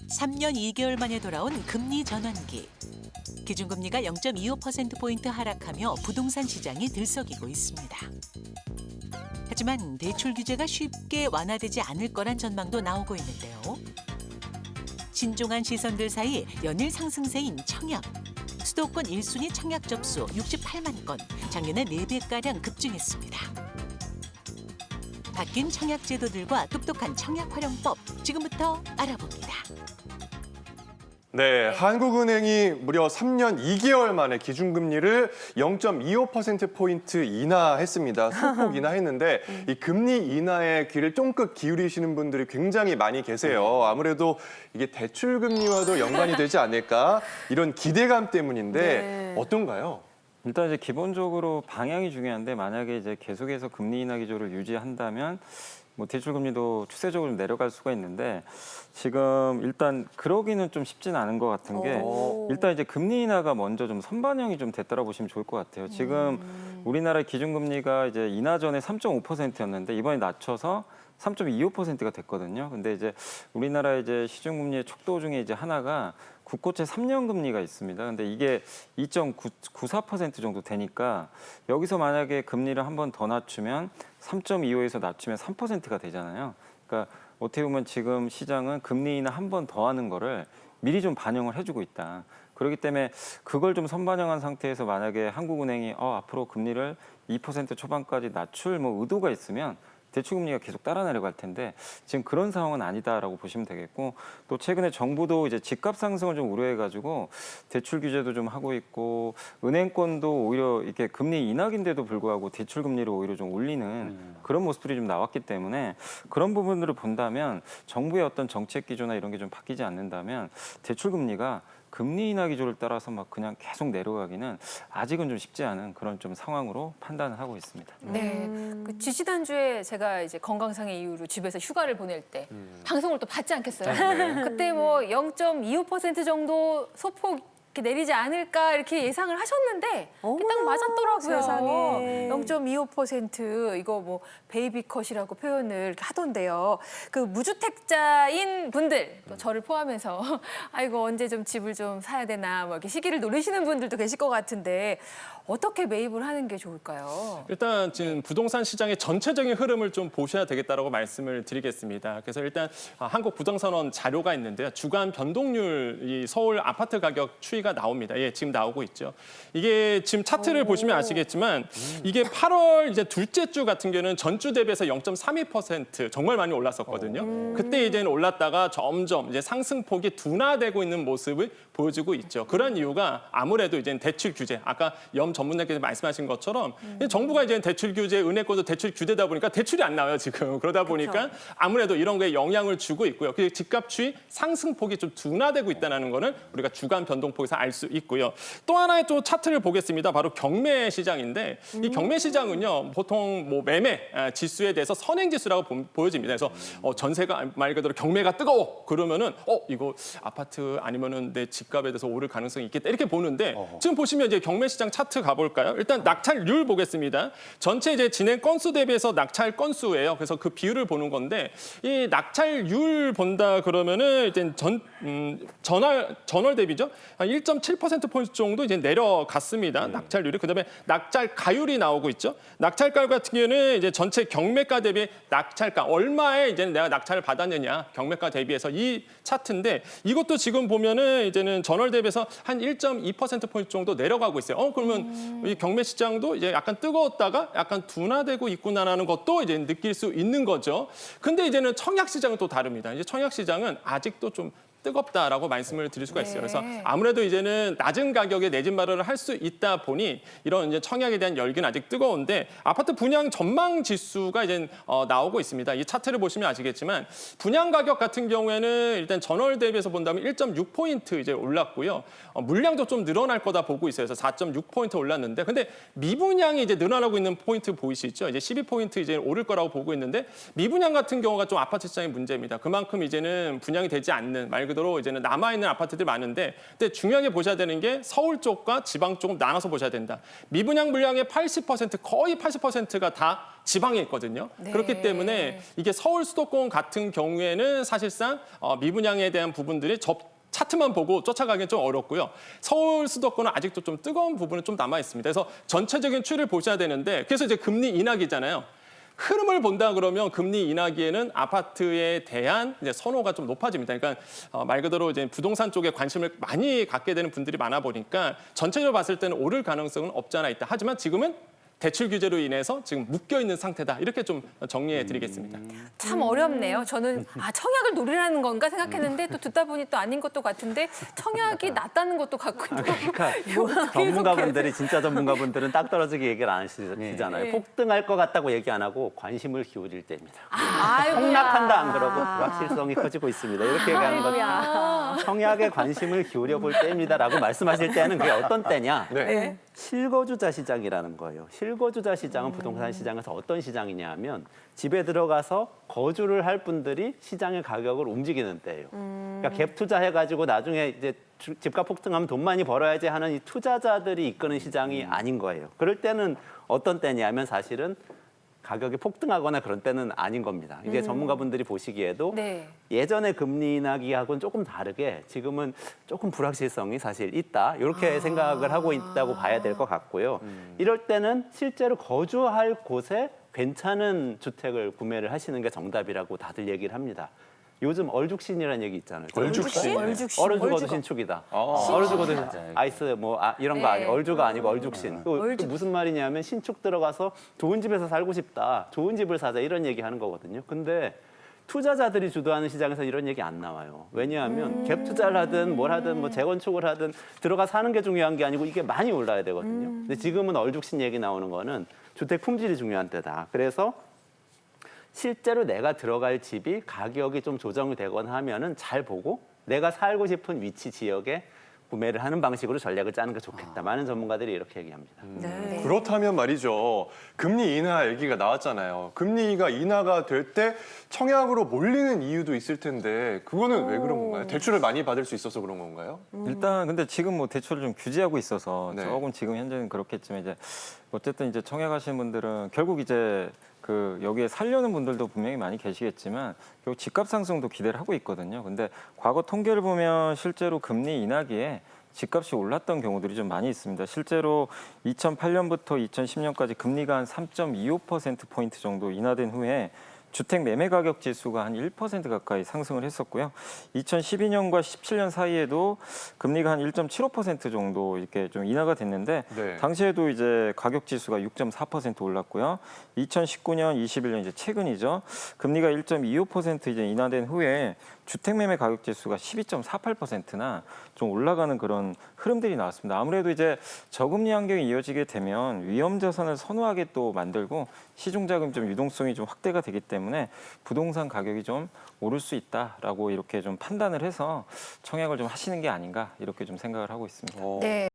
3년 2개월 만에 돌아온 금리 전환기. 기준금리가 0.25%포인트 하락하며 부동산 시장이 들썩이고 있습니다. 하지만 대출 규제가 쉽게 완화되지 않을 거란 전망도 나오고 있는데요. 신중한 시선들 사이 연일 상승세인 청약. 수도권 1순위 청약 접수 68만 건, 작년에 4배가량 급증했습니다. 바뀐 청약 제도들과 똑똑한 청약 활용법, 지금부터 알아봅니다. 네, 한국은행이 무려 3년 2개월 만에 기준금리를 0.25%포인트 인하했습니다. 소폭 인하했는데 이 금리 인하에 귀를 쫑긋 기울이시는 분들이 굉장히 많이 계세요. 아무래도 이게 대출금리와도 연관이 되지 않을까 이런 기대감 때문인데 어떤가요? 일단 이제 기본적으로 방향이 중요한데 만약에 이제 계속해서 금리 인하 기조를 유지한다면 뭐 대출 금리도 추세적으로 내려갈 수가 있는데 지금 일단 그러기는 좀 쉽지는 않은 것 같은 게 일단 이제 금리 인하가 먼저 좀 선반영이 좀 됐다고 보시면 좋을 것 같아요. 지금 우리나라 기준금리가 이제 인하 전에 3.5%였는데 이번에 낮춰서 3.25%가 됐거든요. 근데 이제 우리나라 이제 시중금리의 척도 중에 이제 하나가 국고채 3년 금리가 있습니다. 근데 이게 2.94% 정도 되니까 여기서 만약에 금리를 한 번 더 낮추면 3.25에서 낮추면 3%가 되잖아요. 그러니까 어떻게 보면 지금 시장은 금리 인하 한 번 더 하는 거를 미리 좀 반영을 해주고 있다. 그렇기 때문에 그걸 좀 선반영한 상태에서 만약에 한국은행이 앞으로 금리를 2% 초반까지 낮출 뭐 의도가 있으면 대출금리가 계속 따라 내려갈 텐데 지금 그런 상황은 아니다라고 보시면 되겠고 또 최근에 정부도 이제 집값 상승을 좀 우려해가지고 대출 규제도 좀 하고 있고 은행권도 오히려 이렇게 금리 인하인데도 불구하고 대출금리를 오히려 좀 올리는 그런 모습들이 좀 나왔기 때문에 그런 부분들을 본다면 정부의 어떤 정책 기조나 이런 게 좀 바뀌지 않는다면 대출금리가 금리 인하 기조를 따라서 막 그냥 계속 내려가기는 아직은 좀 쉽지 않은 그런 좀 상황으로 판단을 하고 있습니다. 네, 그 지지난주에 제가 이제 건강상의 이유로 집에서 휴가를 보낼 때 방송을 또 받지 않겠어요? 그때 뭐 0.25% 정도 소폭 이렇게 내리지 않을까 이렇게 예상을 하셨는데 이게 딱 맞았더라고요. 세상에. 0.25% 이거 뭐 베이비컷이라고 표현을 이렇게 하던데요. 그 무주택자인 분들, 또 저를 포함해서 아이고 언제 좀 집을 좀 사야 되나 뭐 이렇게 시기를 노리시는 분들도 계실 것 같은데 어떻게 매입을 하는 게 좋을까요? 일단 지금 부동산 시장의 전체적인 흐름을 좀 보셔야 되겠다라고 말씀을 드리겠습니다. 그래서 일단 한국부동산원 자료가 있는데요. 주간 변동률 이 서울 아파트 가격 추이가 나옵니다. 예, 지금 나오고 있죠. 이게 지금 차트를 보시면 아시겠지만 이게 8월 이제 둘째 주 같은 경우는 전주 대비해서 0.32% 정말 많이 올랐었거든요. 그때 이제는 올랐다가 점점 이제 상승폭이 둔화되고 있는 모습을 보여주고 있죠. 그런 이유가 아무래도 이제 대출 규제, 아까 염 전문가께서 말씀하신 것처럼 정부가 이제 대출 규제, 은행권도 대출 규제다 보니까 대출이 안 나와요 지금. 그러다 보니까 아무래도 이런 거에 영향을 주고 있고요. 그 집값 추이 상승폭이 좀 둔화되고 있다는 거는 우리가 주간 변동폭에서 알 수 있고요. 또 하나의 또 차트를 보겠습니다. 바로 경매 시장인데 이 경매 시장은요 보통 뭐 매매 지수에 대해서 선행 지수라고 보여집니다. 그래서 전세가 말 그대로 경매가 뜨거워 그러면은 이거 아파트 아니면은 내 집값에 대해서 오를 가능성이 있겠다 이렇게 보는데 지금 보시면 이제 경매 시장 차트 가볼까요? 일단 낙찰률 보겠습니다. 전체 이제 진행 건수 대비해서 낙찰 건수예요. 그래서 그 비율을 보는 건데 이 낙찰률 본다 그러면은 이제 전월 대비죠. 한 1.7%포인트 정도 이제 내려갔습니다. 낙찰률이. 그다음에 낙찰가율이 나오고 있죠. 낙찰가 같은 경우는 이제 전체 경매가 대비 낙찰가 얼마에 이제 내가 낙찰을 받았느냐 경매가 대비해서 이 차트인데 이것도 지금 보면은 이제는 전월 대비해서 한 1.2%포인트 정도 내려가고 있어요. 그러면 이 경매 시장도 이제 약간 뜨거웠다가 약간 둔화되고 있구나라는 것도 이제 느낄 수 있는 거죠. 근데 이제는 청약 시장은 또 다릅니다. 이제 청약 시장은 아직도 좀 뜨겁다라고 말씀을 드릴 수가 있어요. 그래서 아무래도 이제는 낮은 가격에 내 집 마련을 할 수 있다 보니 이런 이제 청약에 대한 열기는 아직 뜨거운데 아파트 분양 전망 지수가 이제 나오고 있습니다. 이 차트를 보시면 아시겠지만 분양 가격 같은 경우에는 일단 전월 대비해서 본다면 1.6포인트 이제 올랐고요. 물량도 좀 늘어날 거다 보고 있어요. 그래서 4.6포인트 올랐는데 근데 미분양이 이제 늘어나고 있는 포인트 보이시죠? 이제 12포인트 이제 오를 거라고 보고 있는데 미분양 같은 경우가 좀 아파트 시장의 문제입니다. 그만큼 이제는 분양이 되지 않는 말 그대로 그대로 이제는 남아있는 아파트들이 많은데, 근데 중요하게 보셔야 되는 게 서울 쪽과 지방 쪽은 나눠서 보셔야 된다. 미분양 물량의 80%, 거의 80%가 다 지방에 있거든요. 네. 그렇기 때문에 이게 서울 수도권 같은 경우에는 사실상 미분양에 대한 부분들이 차트만 보고 쫓아가기는 좀 어렵고요. 서울 수도권은 아직도 좀 뜨거운 부분은 좀 남아 있습니다. 그래서 전체적인 추이를 보셔야 되는데, 그래서 이제 금리 인하기잖아요. 흐름을 본다 그러면 금리 인하기에는 아파트에 대한 이제 선호가 좀 높아집니다. 그러니까 말 그대로 이제 부동산 쪽에 관심을 많이 갖게 되는 분들이 많아 보니까 전체적으로 봤을 때는 오를 가능성은 없지 않아 있다. 하지만 지금은 대출 규제로 인해서 지금 묶여 있는 상태다. 이렇게 좀 정리해 드리겠습니다. 참 어렵네요. 저는 청약을 노리라는 건가 생각했는데 또 듣다 보니 또 아닌 것도 같은데 청약이 낫다는 것도 같고. 그러니까 이거 어떻게 전문가분들이 진짜 전문가분들은 딱 떨어지게 얘기를 안 하시잖아요. 네. 폭등할 것 같다고 얘기 안 하고 관심을 기울일 때입니다. 아이고야. 폭락한다 안 그러고 불확실성이 커지고 있습니다. 이렇게 얘기하는 거죠. 아이고야. 청약에 관심을 기울여 볼 때입니다라고 말씀하실 때는 그게 어떤 때냐? 네. 실거주자 시장이라는 거예요. 실거주자 시장은 부동산 시장에서 어떤 시장이냐 하면 집에 들어가서 거주를 할 분들이 시장의 가격을 움직이는 때예요. 그러니까 갭 투자해가지고 나중에 이제 집값 폭등하면 돈 많이 벌어야지 하는 이 투자자들이 이끄는 시장이 아닌 거예요. 그럴 때는 어떤 때냐면 사실은 가격이 폭등하거나 그런 때는 아닌 겁니다. 이게 전문가분들이 보시기에도 네. 예전에 금리 인하기하고는 조금 다르게 지금은 조금 불확실성이 사실 있다. 이렇게 생각을 하고 있다고 봐야 될 것 같고요. 이럴 때는 실제로 거주할 곳에 괜찮은 주택을 구매를 하시는 게 정답이라고 다들 얘기를 합니다. 요즘 얼죽신이라는 얘기 있잖아요. 얼죽신? 얼죽신. 얼어 죽어도 신축이다. 얼어 죽어도 아이스 뭐 이런 거 아니고 얼주가 아니고 얼죽신. 또 무슨 말이냐면 신축 들어가서 좋은 집에서 살고 싶다. 좋은 집을 사자 이런 얘기 하는 거거든요. 근데 투자자들이 주도하는 시장에서 이런 얘기 안 나와요. 왜냐하면 갭 투자를 하든 뭘 하든 뭐 재건축을 하든 들어가 사는 게 중요한 게 아니고 이게 많이 올라야 되거든요. 근데 지금은 얼죽신 얘기 나오는 거는 주택 품질이 중요한 때다. 그래서 실제로 내가 들어갈 집이 가격이 좀 조정이 되거나 하면은 잘 보고 내가 살고 싶은 위치 지역에 구매를 하는 방식으로 전략을 짜는 게 좋겠다. 많은 전문가들이 이렇게 얘기합니다. 네. 그렇다면 말이죠. 금리 인하 얘기가 나왔잖아요. 금리가 인하가 될 때 청약으로 몰리는 이유도 있을 텐데 그거는 왜 그런 건가요? 대출을 많이 받을 수 있어서 그런 건가요? 일단 근데 지금 뭐 대출을 좀 규제하고 있어서 네. 조금 지금 현재는 그렇겠지만 이제 어쨌든 이제 청약하시는 분들은 결국 이제 그 여기에 살려는 분들도 분명히 많이 계시겠지만 결국 집값 상승도 기대를 하고 있거든요. 근데 과거 통계를 보면 실제로 금리 인하기에 집값이 올랐던 경우들이 좀 많이 있습니다. 실제로 2008년부터 2010년까지 금리가 한 3.25%포인트 정도 인하된 후에 주택 매매 가격 지수가 한 1% 가까이 상승을 했었고요. 2012년과 17년 사이에도 금리가 한 1.75% 정도 이렇게 좀 인하가 됐는데 네. 당시에도 이제 가격 지수가 6.4% 올랐고요. 2019년, 21년 이제 최근이죠. 금리가 1.25% 이제 인하된 후에 주택 매매 가격 지수가 12.48%나 좀 올라가는 그런 흐름들이 나왔습니다. 아무래도 이제 저금리 환경이 이어지게 되면 위험 자산을 선호하게 또 만들고 시중 자금 좀 유동성이 좀 확대가 되기 때문에 부동산 가격이 좀 오를 수 있다라고 이렇게 좀 판단을 해서 청약을 좀 하시는 게 아닌가 이렇게 좀 생각을 하고 있습니다. 네.